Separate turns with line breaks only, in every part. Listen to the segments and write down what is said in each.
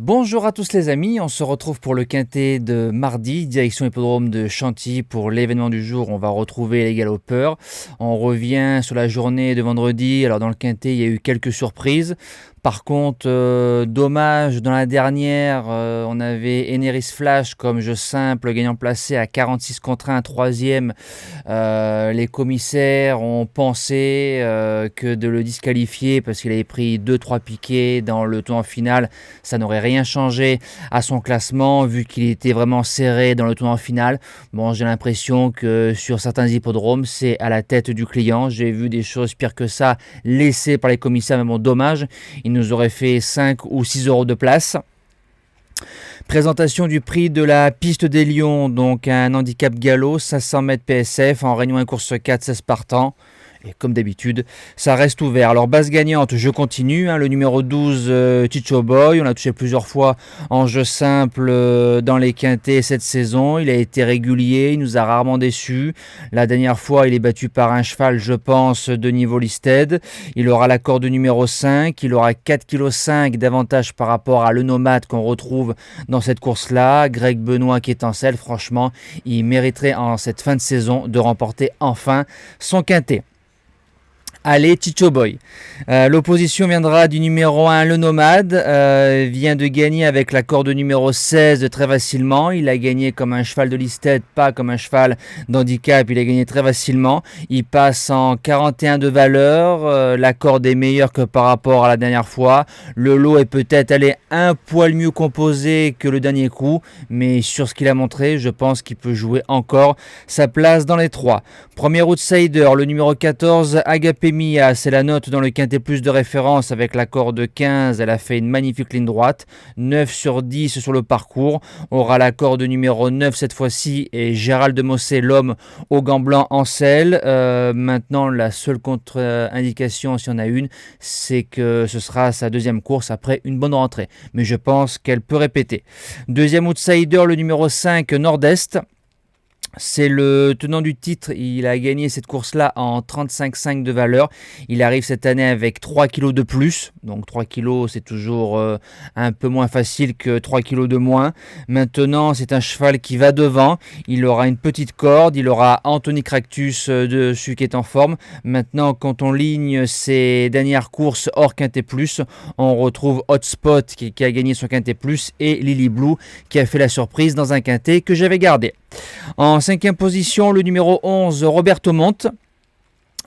Bonjour à tous les amis, on se retrouve pour le quintet de mardi, direction hippodrome de Chantilly pour l'événement du jour. On va retrouver les galopeurs. On revient sur la journée de vendredi. Alors dans le quintet, il y a eu quelques surprises. Par contre, dommage, dans la dernière, on avait Eneris Flash comme jeu simple, gagnant placé à 46 contre 1, troisième. Les commissaires ont pensé que de le disqualifier parce qu'il avait pris 2-3 piquets dans le tournoi final, ça n'aurait rien changé à son classement vu qu'il était vraiment serré dans le tournoi final. Bon, j'ai l'impression que sur certains hippodromes, c'est à la tête du client. J'ai vu des choses pires que ça laissées par les commissaires, mais bon, dommage. Il nous aurait fait 5 ou 6 euros de place. Présentation du prix de la piste des Lions, donc un handicap galop, 500 mètres PSF, en réunion 1 course 4, 16 partants. Et comme d'habitude, ça reste ouvert. Alors base gagnante, je continue. Le numéro 12, Chicho Boy. On l'a touché plusieurs fois en jeu simple dans les quintets cette saison. Il a été régulier, il nous a rarement déçus. La dernière fois, il est battu par un cheval, je pense, de niveau listed. Il aura la corde numéro 5. Il aura 4,5 kg d'avantage par rapport à le nomade qu'on retrouve dans cette course-là. Greg Benoît qui est en selle. Franchement, il mériterait en cette fin de saison de remporter enfin son quintet. Allez, Chicho Boy. L'opposition viendra du numéro 1, le Nomade. Vient de gagner avec la corde numéro 16 très facilement. Il a gagné comme un cheval de listed, pas comme un cheval d'handicap. Il a gagné très facilement. Il passe en 41 de valeur. La corde est meilleure que par rapport à la dernière fois. Le lot est peut-être allé un poil mieux composé que le dernier coup. Mais sur ce qu'il a montré, je pense qu'il peut jouer encore sa place dans les 3. Premier outsider, le numéro 14, Agape Mia, c'est la note dans le quintet plus de référence avec la corde 15, elle a fait une magnifique ligne droite, 9 sur 10 sur le parcours, aura la corde numéro 9 cette fois-ci et Gérald de Mossé, l'homme au gants blancs en selle. Maintenant la seule contre-indication, s'il y en a une, c'est que ce sera sa deuxième course après une bonne rentrée, mais je pense qu'elle peut répéter. Deuxième outsider, le numéro 5, Nord-Est. C'est le tenant du titre, il a gagné cette course-là en 35,5 de valeur. Il arrive cette année avec 3 kilos de plus, donc 3 kilos c'est toujours un peu moins facile que 3 kilos de moins. Maintenant c'est un cheval qui va devant, il aura une petite corde, il aura Anthony Cractus dessus qui est en forme. Maintenant quand on ligne ses dernières courses hors Quintet Plus, on retrouve Hotspot qui a gagné son Quintet Plus et Lily Blue qui a fait la surprise dans un Quintet que j'avais gardé. En cinquième position, le numéro 11, Roberto Monte.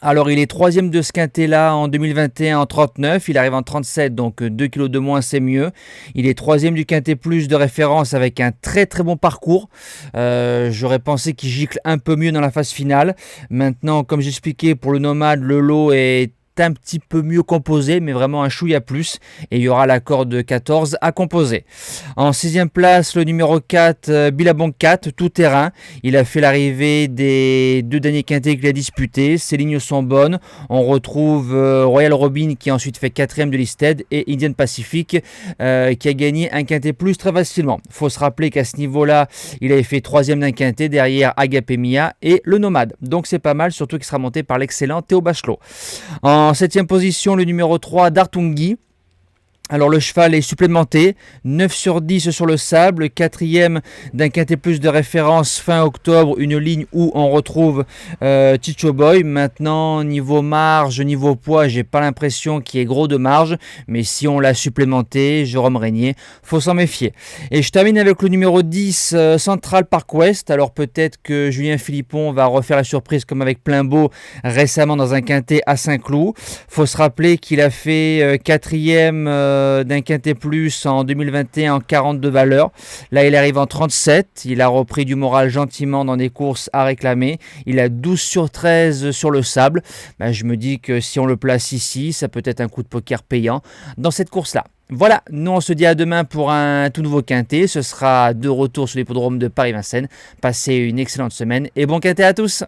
Alors il est troisième de ce quintet-là en 2021 en 39, il arrive en 37, donc 2 kg de moins c'est mieux. Il est troisième du quintet plus de référence avec un très très bon parcours. J'aurais pensé qu'il gicle un peu mieux dans la phase finale. Maintenant, comme j'expliquais, pour le nomade, le lot est un petit peu mieux composé, mais vraiment un chouïa plus, et il y aura la corde 14 à composer. En sixième place, le numéro 4, Billabong 4, tout terrain. Il a fait l'arrivée des deux derniers quintets qu'il a disputés. Ses lignes sont bonnes. On retrouve Royal Robin qui a ensuite fait 4e de listed et Indian Pacific qui a gagné un quintet plus très facilement. Il faut se rappeler qu'à ce niveau-là, il avait fait 3e d'un quintet derrière Agape Mia et le Nomade. Donc c'est pas mal, surtout qu'il sera monté par l'excellent Théo Bachelot. En 7e position, le numéro 3, Dartungi. Alors le cheval est supplémenté, 9 sur 10 sur le sable, 4e d'un quintet plus de référence fin octobre, une ligne où on retrouve Chicho Boy. Maintenant niveau marge, niveau poids, j'ai pas l'impression qu'il y ait gros de marge, mais si on l'a supplémenté, Jérôme Régnier, faut s'en méfier. Et je termine avec le numéro 10, Central Park West. Alors peut-être que Julien Philippon va refaire la surprise comme avec Plein-Beau récemment dans un quintet à Saint-Cloud. Faut se rappeler qu'il a fait 4e d'un quintet plus en 2021 en 42 valeurs. Là, il arrive en 37. Il a repris du moral gentiment dans des courses à réclamer. Il a 12 sur 13 sur le sable. Je me dis que si on le place ici, ça peut être un coup de poker payant dans cette course-là. Voilà, nous on se dit à demain pour un tout nouveau quintet. Ce sera de retour sur l'hippodrome de Paris-Vincennes. Passez une excellente semaine et bon quintet à tous.